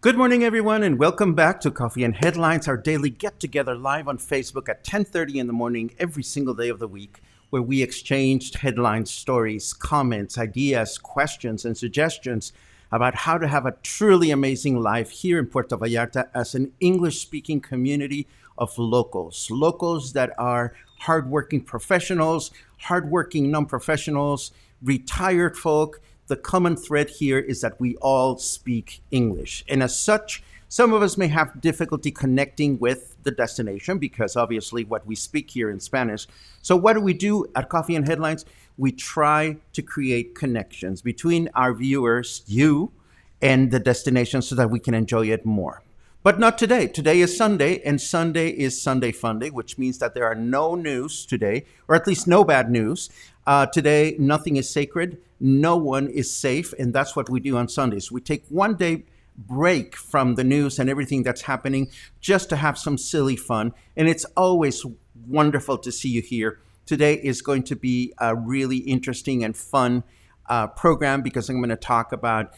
Good morning, everyone, and welcome back to Coffee and Headlines, our daily get-together live on Facebook at 10:30 in the morning every single day of the week, where we exchanged headlines, stories, comments, ideas, questions, and suggestions about how to have a truly amazing life here in Puerto Vallarta as an English-speaking community of locals that are hardworking professionals, hardworking non-professionals, retired folk. The common thread here is that we all speak English. And as such, some of us may have difficulty connecting with the destination because obviously what we speak here in Spanish. So what do we do at Coffee and Headlines? We try to create connections between our viewers, you, and the destination so that we can enjoy it more. But not today. Today is Sunday, and Sunday is Sunday Funday, which means that there are no news today, or at least no bad news. Today, nothing is sacred. No one is safe, and that's what we do on Sundays. We take one day break from the news and everything that's happening just to have some silly fun, and it's always wonderful to see you here. Today is going to be a really interesting and fun program because I'm going to talk about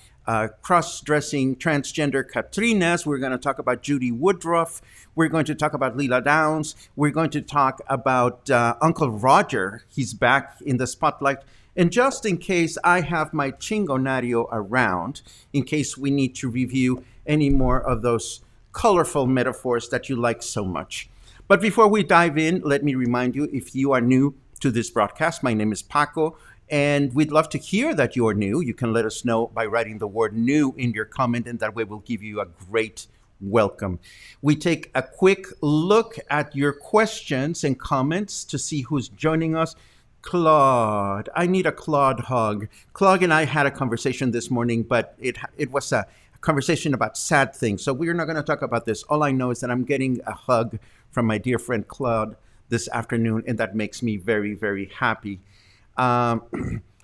cross-dressing transgender catrinas. We're going to talk about Judy Woodruff. We're going to talk about Lila Downs. We're going to talk about Uncle Roger. He's back in the spotlight. And just in case I have my chingonario around, in case we need to review any more of those colorful metaphors that you like so much. But before we dive in, let me remind you, if you are new to this broadcast, my name is Paco, and we'd love to hear that you're new. You can let us know by writing the word new in your comment, and that way we'll give you a great welcome. We take a quick look at your questions and comments to see who's joining us. Claude, I need a Claude hug. Claude and I had a conversation this morning, but it was a conversation about sad things. So we're not going to talk about this. All I know is that I'm getting a hug from my dear friend Claude this afternoon, and that makes me very, very happy.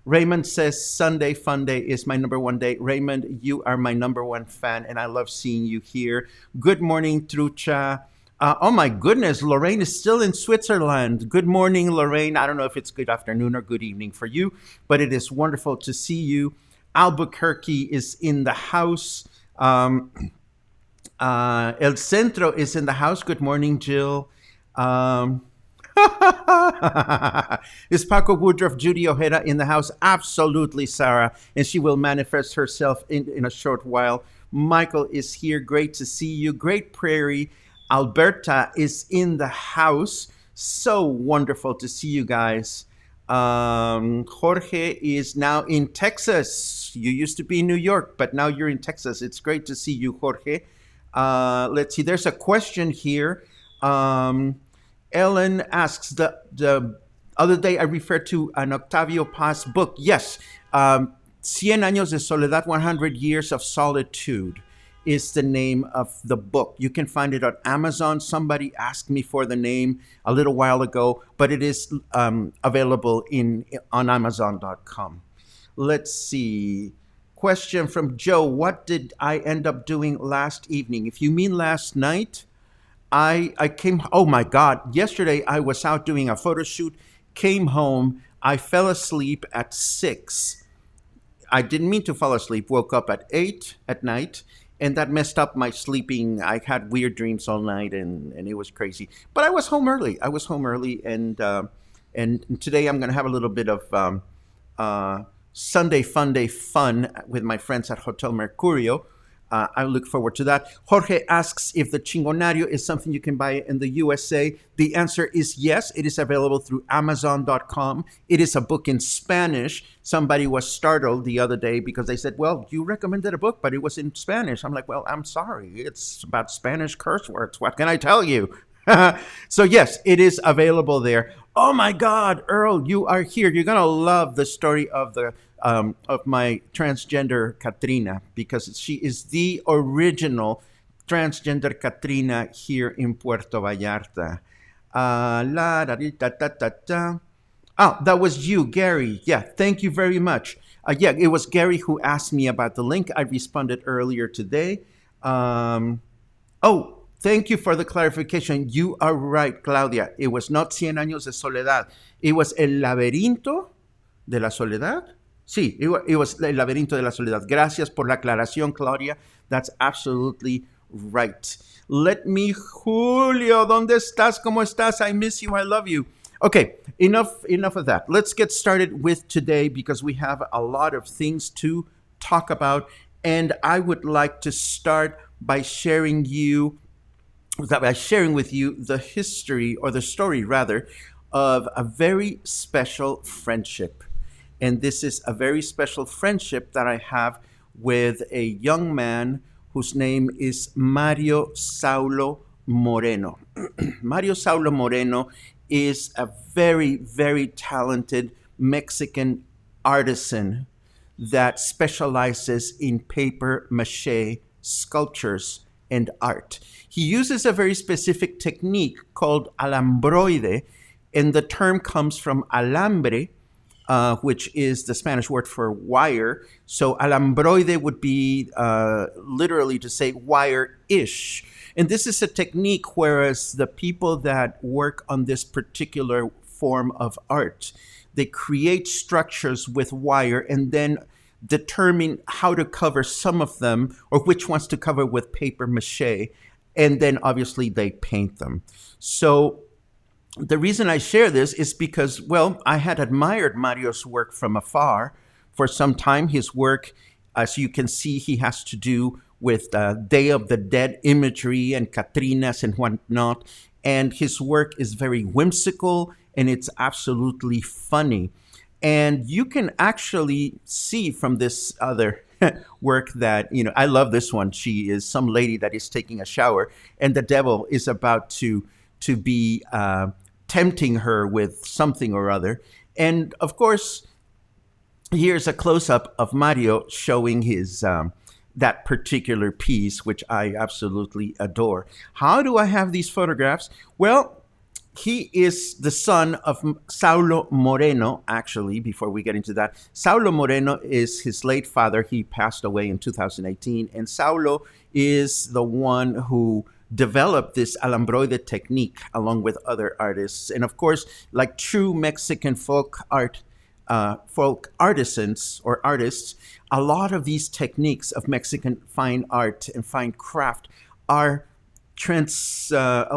Raymond says Sunday Fun Day is my number one day. Raymond, you are my number one fan, and I love seeing you here. Good morning, Trucha. Oh my goodness, Lorraine is still in Switzerland. Good morning, Lorraine. I don't know if it's good afternoon or good evening for you, but it is wonderful to see you. Albuquerque is in the house. El Centro is in the house. Good morning, Jill. Is Paco Woodruff, Judy Ojeda in the house? Absolutely, Sarah. And she will manifest herself in a short while. Michael is here. Great to see you. Great Prairie. Alberta is in the house. So wonderful to see you guys. Jorge is now in Texas. You used to be in New York, but now you're in Texas. It's great to see you, Jorge. Let's see. There's a question here. Ellen asks, the other day I referred to an Octavio Paz book. Yes, Cien Años de Soledad, 100 Years of Solitude is the name of the book. You can find it on Amazon. Somebody asked me for the name a little while ago, but it is available on Amazon.com. Let's see. Question from Joe. What did I end up doing last evening? If you mean last night, I came, oh my God, yesterday I was out doing a photo shoot, came home, I fell asleep at 6. I didn't mean to fall asleep, woke up at 8 at night, and that messed up my sleeping. I had weird dreams all night, and it was crazy. But I was home early. And today I'm going to have a little bit of Sunday Fun Day fun with my friends at Hotel Mercurio. I look forward to that. Jorge asks if the Chingonario is something you can buy in the USA. The answer is yes. It is available through Amazon.com. It is a book in Spanish. Somebody was startled the other day because they said, well, you recommended a book, but it was in Spanish. I'm like, well, I'm sorry. It's about Spanish curse words. What can I tell you? So yes, it is available there. Oh my God, Earl, you are here. You're gonna love the story of the of my transgender Catrina because she is the original transgender Catrina here in Puerto Vallarta. La da da da da da. Oh, that was you, Gary. Yeah, thank you very much. Yeah, it was Gary who asked me about the link. I responded earlier today. Oh, thank you for the clarification. You are right, Claudia. It was not Cien Años de Soledad. It was El Laberinto de la Soledad. Sí, it was El Laberinto de la Soledad. Gracias por la aclaración, Claudia. That's absolutely right. Let me, Julio, ¿dónde estás? ¿Cómo estás? I miss you. I love you. Okay, enough of that. Let's get started with today because we have a lot of things to talk about. And I would like to start by sharing with you the history, or the story rather, of a very special friendship. And this is a very special friendship that I have with a young man whose name is Mario Saulo Moreno. Mario Saulo Moreno is a very, very talented Mexican artisan that specializes in paper mache sculptures and art. He uses a very specific technique called alambroide, and the term comes from alambre, which is the Spanish word for wire. So alambroide would be literally to say wire-ish. And this is a technique whereas the people that work on this particular form of art, they create structures with wire and then determine how to cover some of them or which ones to cover with paper mache. And then obviously they paint them. So the reason I share this is because, well, I had admired Mario's work from afar for some time. His work, as you can see, he has to do with Day of the Dead imagery and Catrinas and whatnot. And his work is very whimsical and it's absolutely funny. And you can actually see from this other work that, I love this one. She is some lady that is taking a shower and the devil is about to be tempting her with something or other. And of course, here's a close-up of Mario showing his that particular piece, which I absolutely adore. How do I have these photographs? Well, he is the son of Saulo Moreno, actually, before we get into that. Saulo Moreno is his late father. He passed away in 2018. And Saulo is the one who developed this alambroide technique along with other artists. And of course, like true Mexican folk artisans or artists, a lot of these techniques of Mexican fine art and fine craft are transferred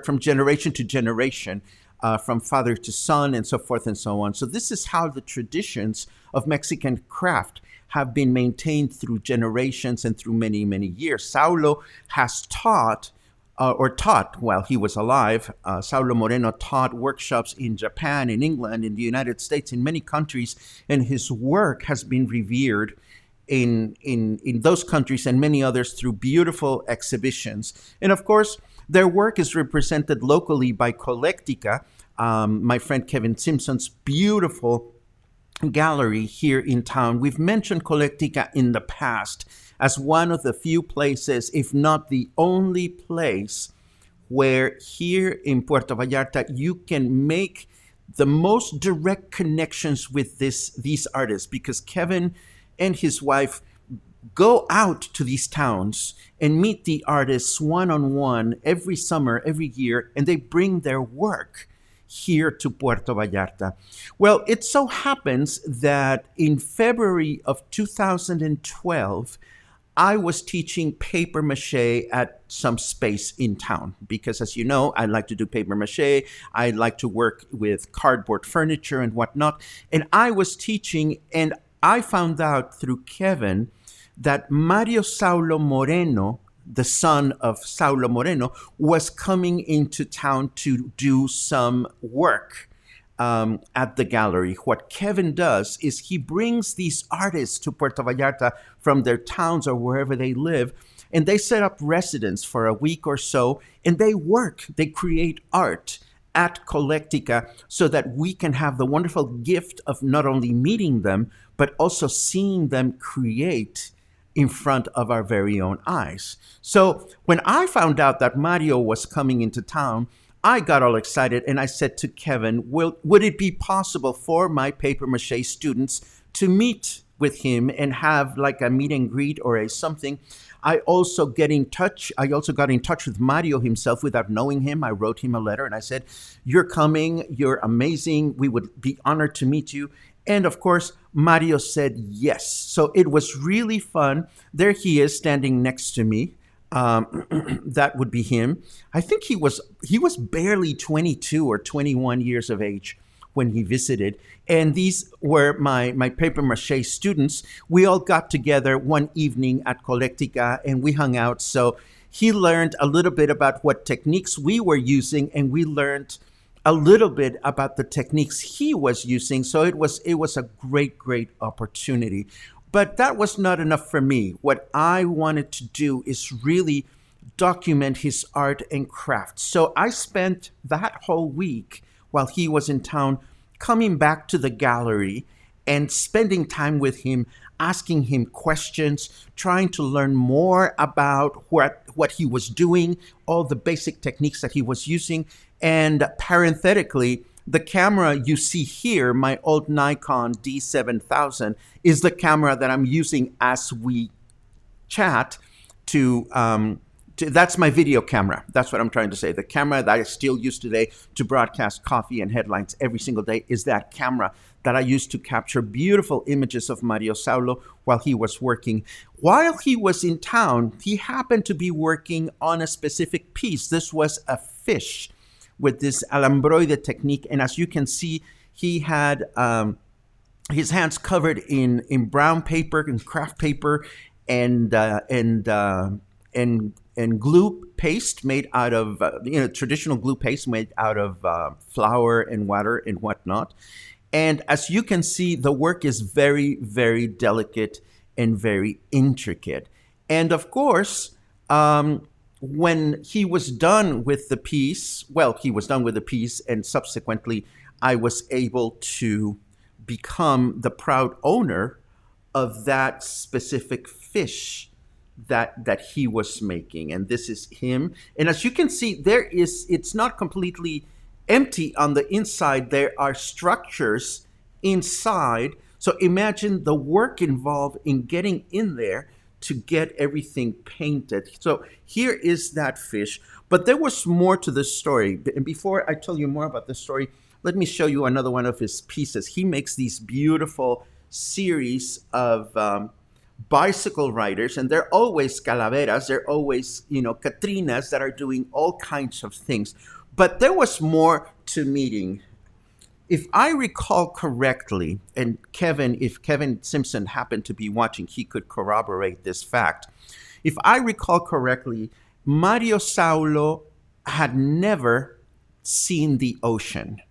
from generation to generation, from father to son and so forth and so on. So this is how the traditions of Mexican craft have been maintained through generations and through many, many years. Saulo has taught while he was alive. Saulo Moreno taught workshops in Japan, in England, in the United States, in many countries, and his work has been revered in those countries and many others through beautiful exhibitions. And of course, their work is represented locally by Collectica, my friend Kevin Simpson's beautiful gallery here in town. We've mentioned Collectica in the past as one of the few places, if not the only place, where here in Puerto Vallarta you can make the most direct connections with these artists, because Kevin and his wife go out to these towns and meet the artists one-on-one every summer, every year, and they bring their work here to Puerto Vallarta. Well, it so happens that in February of 2012, I was teaching paper mache at some space in town because, as you know, I like to do paper mache. I like to work with cardboard furniture and whatnot. And I was teaching, and I found out through Kevin that Mario Saulo Moreno, the son of Saulo Moreno, was coming into town to do some work at the gallery. What Kevin does is he brings these artists to Puerto Vallarta from their towns or wherever they live, and they set up residence for a week or so, and they work, they create art at Collectica so that we can have the wonderful gift of not only meeting them, but also seeing them create in front of our very own eyes. So when I found out that Mario was coming into town, I got all excited and I said to Kevin, would it be possible for my paper mache students to meet with him and have like a meet and greet or a something? I also got in touch with Mario himself without knowing him. I wrote him a letter and I said, you're coming, you're amazing. We would be honored to meet you. And of course, Mario said yes. So it was really fun. There he is standing next to me. That would be him. I think he was barely 22 or 21 years of age when he visited. And these were my paper mache students. We all got together one evening at Collectica and we hung out. So he learned a little bit about what techniques we were using, and we learned a little bit about the techniques he was using. So it was a great opportunity. But that was not enough for me. What I wanted to do is really document his art and craft. So I spent that whole week while he was in town coming back to the gallery and spending time with him, asking him questions, trying to learn more about what he was doing, all the basic techniques that he was using. And parenthetically, the camera you see here, my old Nikon D7000, is the camera that I'm using as we chat that's my video camera. That's what I'm trying to say. The camera that I still use today to broadcast Coffee and Headlines every single day is that camera that I used to capture beautiful images of Mario Saulo while he was working. While he was in town, he happened to be working on a specific piece. This was a fish with this alambroide technique. And as you can see, he had his hands covered in brown paper and craft paper and glue paste made out of, traditional glue paste made out of flour and water and whatnot. And as you can see, the work is very, very delicate and very intricate. And of course, when he was done with the piece, and subsequently I was able to become the proud owner of that specific fish that he was making. And this is him. And as you can see, it's not completely empty on the inside. There are structures inside. So imagine the work involved in getting in there to get everything painted. So here is that fish. But there was more to this story. And before I tell you more about the story, let me show you another one of his pieces. He makes these beautiful series of bicycle riders, and they're always calaveras. They're always, catrinas that are doing all kinds of things. But there was more to meeting. If I recall correctly, and if Kevin Simpson happened to be watching, he could corroborate this fact. If I recall correctly, Mario Saulo had never seen the ocean.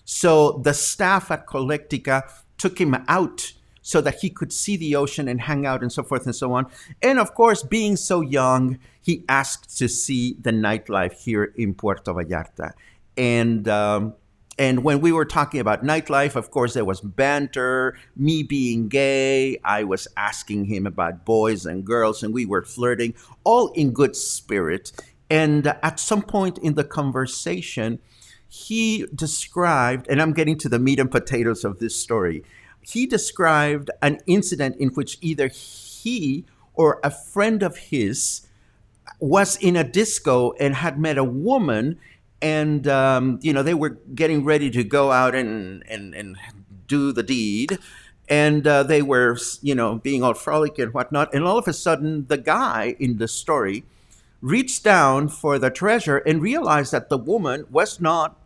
So the staff at Collectica took him out so that he could see the ocean and hang out and so forth and so on. And of course, being so young, he asked to see the nightlife here in Puerto Vallarta. And when we were talking about nightlife, of course, there was banter, me being gay. I was asking him about boys and girls, and we were flirting, all in good spirit. And at some point in the conversation, he described, and I'm getting to the meat and potatoes of this story, he described an incident in which either he or a friend of his was in a disco and had met a woman, and they were getting ready to go out and do the deed. And they were, being all frolic and whatnot. And all of a sudden, the guy in the story reached down for the treasure and realized that the woman was not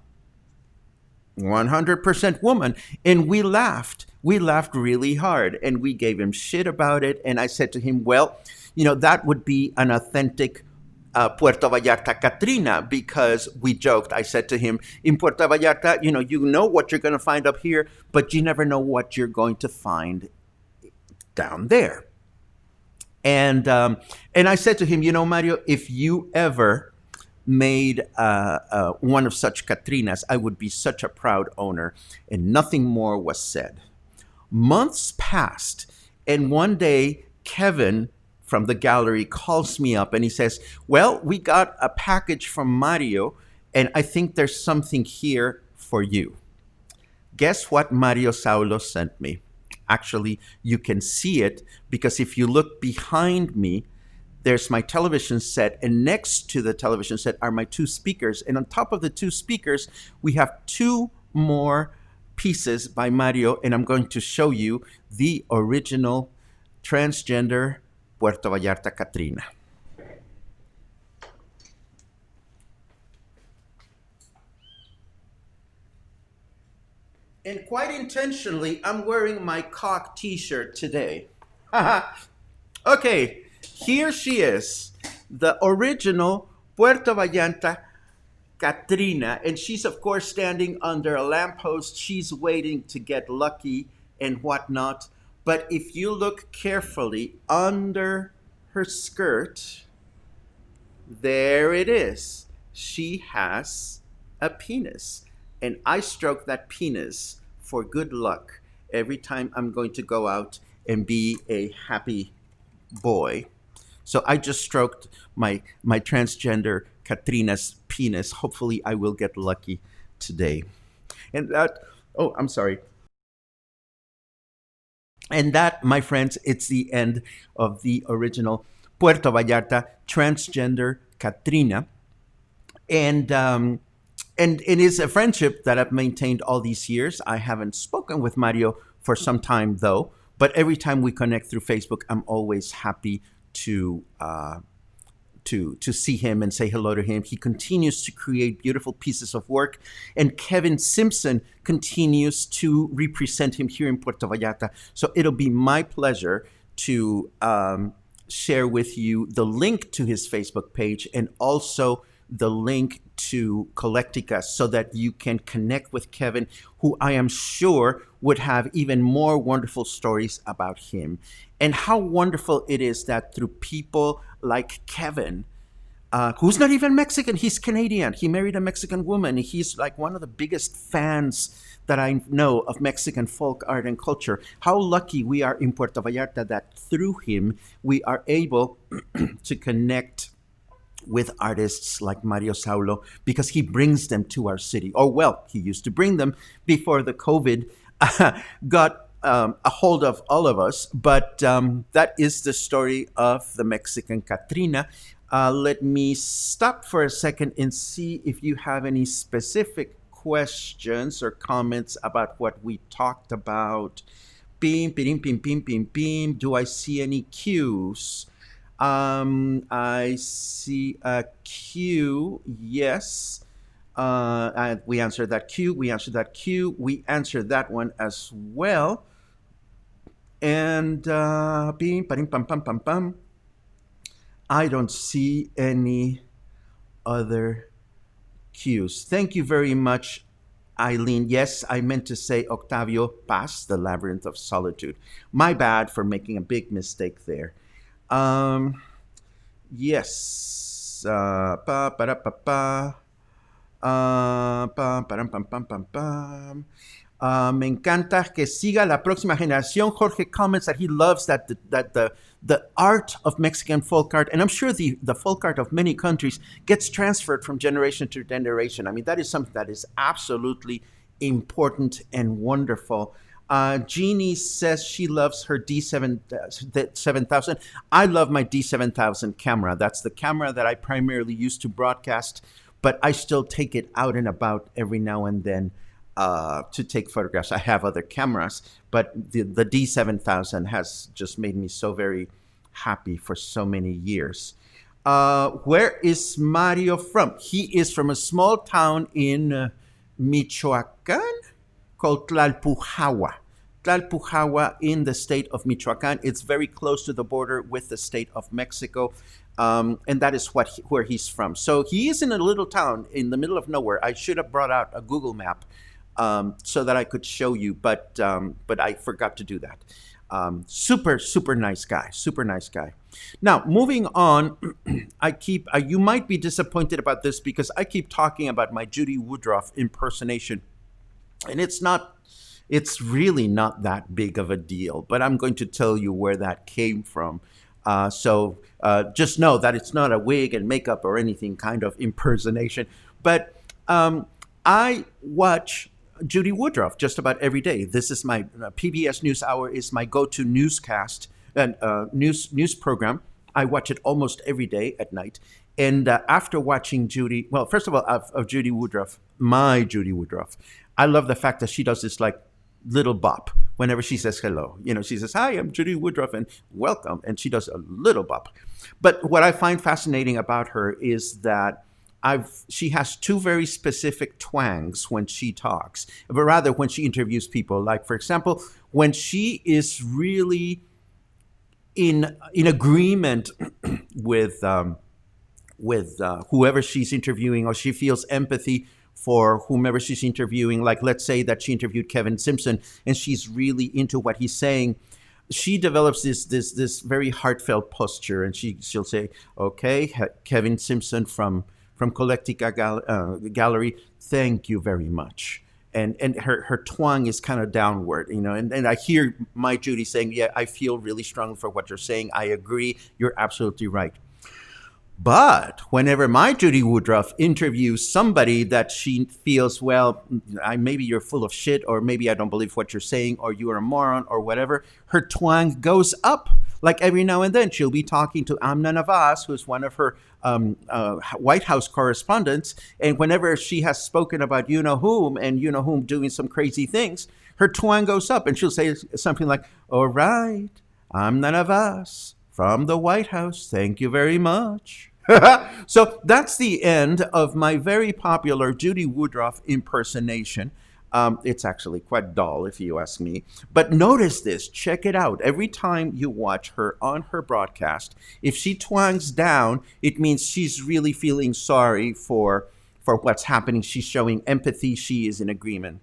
100% woman. And we laughed. We laughed really hard and we gave him shit about it. And I said to him, well, that would be an authentic Puerto Vallarta catrina, because we joked. I said to him, in Puerto Vallarta, you know what you're going to find up here, but you never know what you're going to find down there. And I said to him, Mario, if you ever made one of such catrinas, I would be such a proud owner. And nothing more was said. Months passed, and one day Kevin from the gallery calls me up and he says, well, we got a package from Mario, and I think there's something here for you. Guess what Mario Saulo sent me? Actually, you can see it, because if you look behind me, there's my television set, and next to the television set are my two speakers. And on top of the two speakers, we have two more pieces by Mario, and I'm going to show you the original transgender Puerto Vallarta catrina. And quite intentionally, I'm wearing my cock t-shirt today. Okay, here she is, the original Puerto Vallarta catrina, and she's of course standing under a lamppost. She's waiting to get lucky and whatnot. But if you look carefully under her skirt, there it is. She has a penis. And I stroke that penis for good luck every time I'm going to go out and be a happy boy. So I just stroked my transgender Katrina's penis. Hopefully I will get lucky today. And that, oh, I'm sorry. And that, my friends, it's the end of the original Puerto Vallarta transgender catrina. And it is a friendship that I've maintained all these years. I haven't spoken with Mario for some time, though. But every time we connect through Facebook, I'm always happy to see him and say hello to him. He continues to create beautiful pieces of work, and Kevin Simpson continues to represent him here in Puerto Vallarta. So it'll be my pleasure to share with you the link to his Facebook page and also the link to Collectica, so that you can connect with Kevin, who I am sure would have even more wonderful stories about him. And how wonderful it is that through people like Kevin, who's not even Mexican, he's Canadian. He married a Mexican woman. He's like one of the biggest fans that I know of Mexican folk art and culture. How lucky we are in Puerto Vallarta that through him, we are able to connect with artists like Mario Saulo, because he brings them to our city. Or, well, he used to bring them before the COVID got a hold of all of us. But that is the story of the Mexican Catrina. Let me stop for a second and see if you have any specific questions or comments about what we talked about. Beam, beam, beam, beam, beam, beam. Do I see any cues? I see a Q, yes. We answered that Q, we answered that Q, we answered that one as well. And bim, pam, pam, pam, pam, pam. I don't see any other cues. Thank you very much, Eileen. Yes, I meant to say Octavio Paz, The Labyrinth of Solitude. My bad for making a big mistake there. Yes. Me encanta que siga la próxima generación. Jorge comments that he loves that the art of Mexican folk art, and I'm sure the folk art of many countries, gets transferred from generation to generation. I mean, that is something that is absolutely important and wonderful. Jeannie says she loves her D7000. I love my D7000 camera. That's the camera that I primarily use to broadcast, but I still take it out and about every now and then to take photographs. I have other cameras, but the D7000 has just made me so very happy for so many years. Where is Mario from? He is from a small town in Michoacan called Tlalpujahua. Tlalpujahua in the state of Michoacan. It's very close to the border with the state of Mexico. And that is where he's from. So he is in a little town in the middle of nowhere. I should have brought out a Google map so that I could show you, but I forgot to do that. Super nice guy. Super nice guy. Now, moving on, you might be disappointed about this because I keep talking about my Judy Woodruff impersonation, and it's really not that big of a deal, but I'm going to tell you where that came from. So just know that it's not a wig and makeup or anything kind of impersonation, but I watch Judy Woodruff just about every day. This is my PBS NewsHour is my go-to newscast and news program. I watch it almost every day at night. And after watching Judy, well, first of all, of Judy Woodruff, my Judy Woodruff, I love the fact that she does this like little bop whenever she says hello. You know, she says, "Hi, I'm Judy Woodruff and welcome." And she does a little bop. But what I find fascinating about her is that she has two very specific twangs when she talks, but rather when she interviews people. Like, for example, when she is really in agreement with whoever she's interviewing, or she feels empathy for whomever she's interviewing. Like, let's say that she interviewed Kevin Simpson and she's really into what he's saying. She develops this very heartfelt posture, and she'll say, "Okay, Kevin Simpson from Collectica Gallery, thank you very much." And her twang is kind of downward, you know. And I hear my Judy saying, "Yeah, I feel really strong for what you're saying. I agree. You're absolutely right." But whenever my Judy Woodruff interviews somebody that she feels, well, maybe you're full of shit, or maybe I don't believe what you're saying, or you're a moron, or whatever, her twang goes up. Like every now and then, she'll be talking to Amna Navas, who's one of her White House correspondents, and whenever she has spoken about you-know-whom and you-know-whom doing some crazy things, her twang goes up, and she'll say something like, "All right, Amna Navas from the White House, thank you very much." So that's the end of my very popular Judy Woodruff impersonation. It's actually quite dull, if you ask me. But notice this. Check it out. Every time you watch her on her broadcast, if she twangs down, it means she's really feeling sorry for what's happening. She's showing empathy. She is in agreement.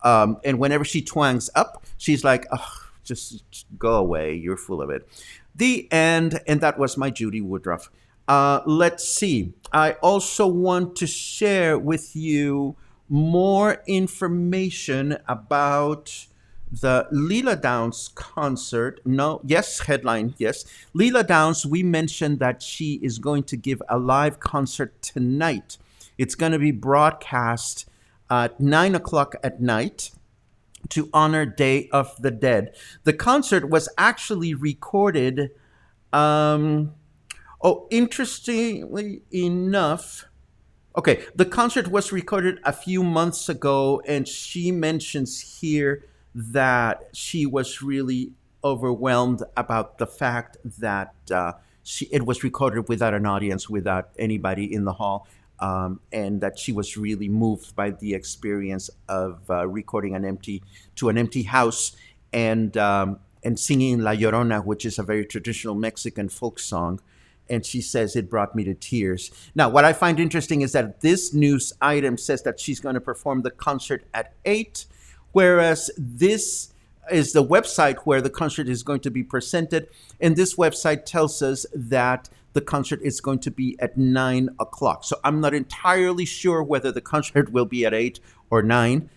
And whenever she twangs up, she's like, "Oh, just go away. You're full of it." The end. And that was my Judy Woodruff. Let's see. I also want to share with you more information about the Lila Downs concert. Headline, yes. Lila Downs, we mentioned that she is going to give a live concert tonight. It's going to be broadcast at 9 o'clock at night to honor Day of the Dead. The concert was actually recorded, interestingly enough, okay, the concert was recorded a few months ago, and she mentions here that she was really overwhelmed about the fact that it was recorded without an audience, without anybody in the hall, and that she was really moved by the experience of recording an empty house and singing La Llorona, which is a very traditional Mexican folk song. And she says, "It brought me to tears." Now, what I find interesting is that this news item says that she's going to perform the concert at 8, whereas this is the website where the concert is going to be presented. And this website tells us that the concert is going to be at 9 o'clock. So I'm not entirely sure whether the concert will be at 8 or 9.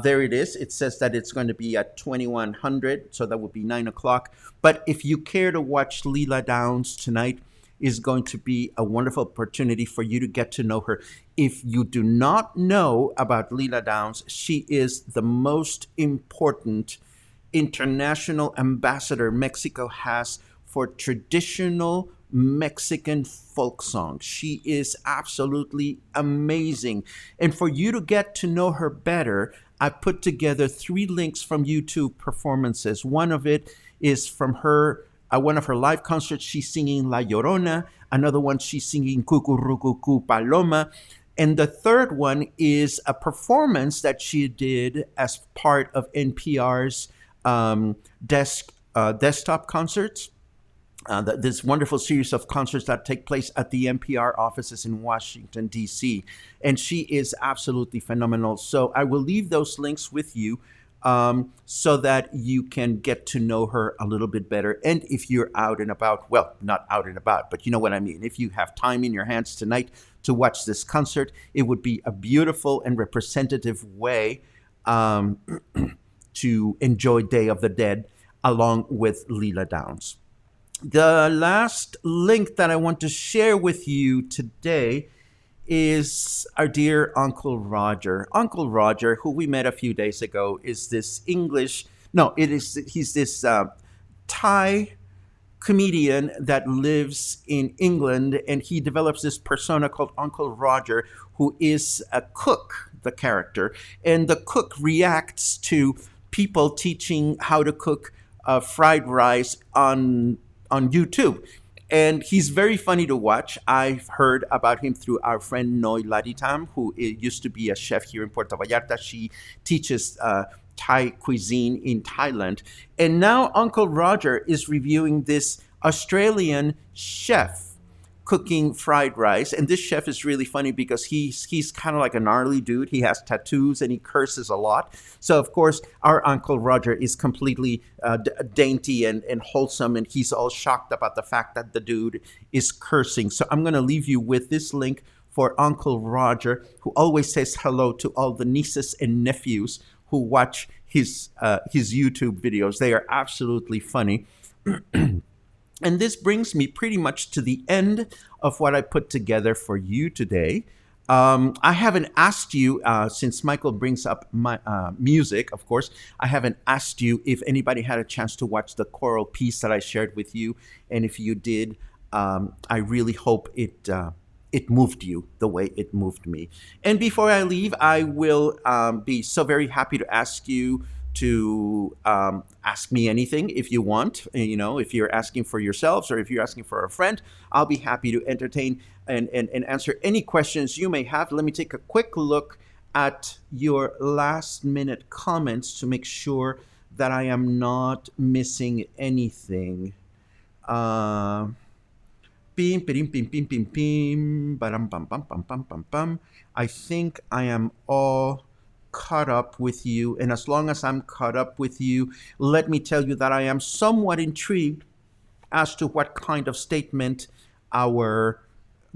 There it is. It says that it's going to be at 2100, so that would be 9 o'clock. But if you care to watch Lila Downs tonight, is going to be a wonderful opportunity for you to get to know her. If you do not know about Lila Downs, she is the most important international ambassador Mexico has for traditional Mexican folk songs. She is absolutely amazing. And for you to get to know her better, I put together 3 links from YouTube performances. One of it is from her, one of her live concerts. She's singing La Llorona. Another one, she's singing Cucurrucucú Paloma. And the third one is a performance that she did as part of NPR's desktop concerts. This wonderful series of concerts that take place at the NPR offices in Washington, D.C. And she is absolutely phenomenal. So I will leave those links with you so that you can get to know her a little bit better. And if you're out and about, well, not out and about, but you know what I mean. If you have time in your hands tonight to watch this concert, it would be a beautiful and representative way to enjoy Day of the Dead along with Lila Downs. The last link that I want to share with you today is our dear Uncle Roger. Uncle Roger, who we met a few days ago, is this he's this Thai comedian that lives in England, and he develops this persona called Uncle Roger, who is a cook, the character. And the cook reacts to people teaching how to cook fried rice on YouTube. And he's very funny to watch. I've heard about him through our friend Lila Down, who used to be a chef here in Puerto Vallarta. She teaches Thai cuisine in Thailand. And now Uncle Roger is reviewing this Australian chef cooking fried rice. And this chef is really funny because he's kind of like a gnarly dude. He has tattoos and he curses a lot. So, of course, our Uncle Roger is completely dainty and wholesome, and he's all shocked about the fact that the dude is cursing. So I'm going to leave you with this link for Uncle Roger, who always says hello to all the nieces and nephews who watch his YouTube videos. They are absolutely funny. And this brings me pretty much to the end of what I put together for you today. I haven't asked you, since Michael brings up my music, of course, I haven't asked you if anybody had a chance to watch the choral piece that I shared with you. And if you did, I really hope it moved you the way it moved me. And before I leave, I will be so very happy to ask you to ask me anything if you want. You know, if you're asking for yourselves or if you're asking for a friend, I'll be happy to entertain and answer any questions you may have. Let me take a quick look at your last minute comments to make sure that I am not missing anything. Bim, bim, bim, bim, bim, bim, bim, bam, bam, bam, bam, bam, bam, bam. I think I am all caught up with you. And as long as I'm caught up with you, let me tell you that I am somewhat intrigued as to what kind of statement our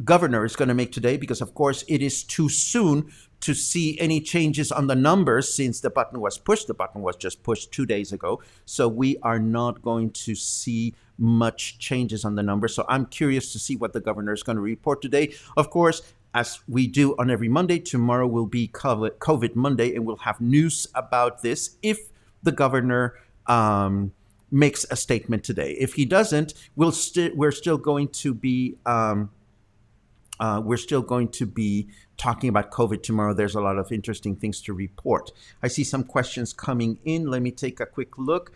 governor is going to make today, because of course it is too soon to see any changes on the numbers since the button was pushed. The button was just pushed 2 days ago. So we are not going to see much changes on the numbers. So I'm curious to see what the governor is going to report today. Of course, as we do on every Monday, tomorrow will be COVID Monday, and we'll have news about this if the governor makes a statement today. If he doesn't, we're still going to be talking about COVID tomorrow. There's a lot of interesting things to report. I see some questions coming in. Let me take a quick look.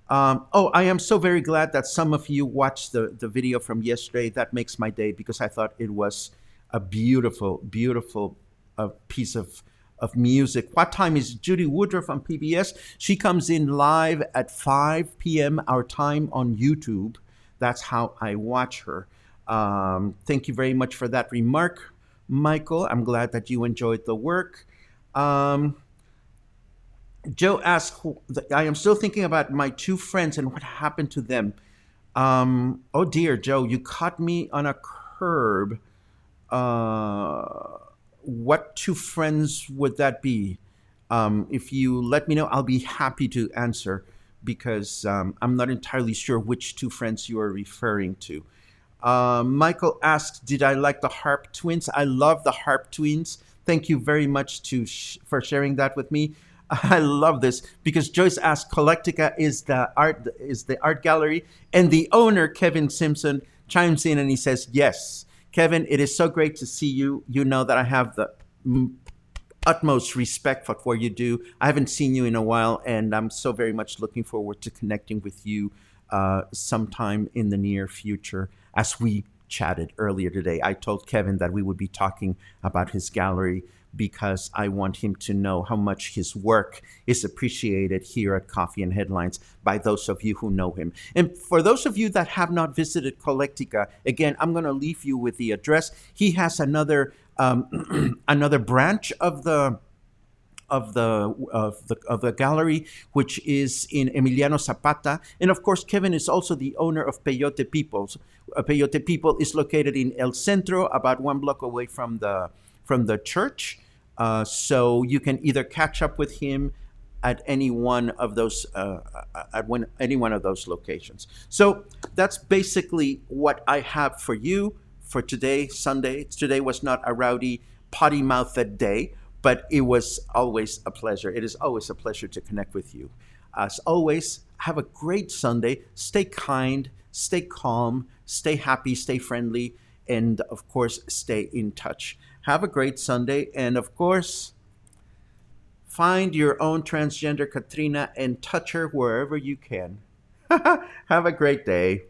I am so very glad that some of you watched the video from yesterday. That makes my day, because I thought it was a beautiful, beautiful piece of music. What time is Judy Woodruff on PBS? She comes in live at 5 p.m. our time on YouTube. That's how I watch her. Thank you very much for that remark, Michael. I'm glad that you enjoyed the work. Joe asked, I am still thinking about my 2 friends and what happened to them. Oh dear, Joe, you caught me on a curb. What 2 friends would that be? If you let me know, I'll be happy to answer, because I'm not entirely sure which 2 friends you are referring to. Michael asks, did I like the Harp Twins? I love the Harp Twins. Thank you very much for sharing that with me. I love this, because Joyce asked, Collectica is the art gallery, and the owner, Kevin Simpson, chimes in and he says, yes. Kevin, it is so great to see you. You know that I have the utmost respect for what you do. I haven't seen you in a while, and I'm so very much looking forward to connecting with you sometime in the near future. As we chatted earlier today, I told Kevin that we would be talking about his gallery because I want him to know how much his work is appreciated here at Coffee and Headlines by those of you who know him. And for those of you that have not visited Collectica, again, I'm going to leave you with the address. He has another another branch of the gallery, which is in Emiliano Zapata. And of course, Kevin is also the owner of Peyote Peoples. Peyote People is located in El Centro, about 1 block away from the church. So you can either catch up with him at any one of those any one of those locations. So that's basically what I have for you for today, Sunday. Today was not a rowdy, potty-mouthed day, but it was always a pleasure. It is always a pleasure to connect with you. As always, have a great Sunday. Stay kind, stay calm, stay happy, stay friendly, and of course, stay in touch. Have a great Sunday, and of course, find your own transgender Katrina and touch her wherever you can. Have a great day.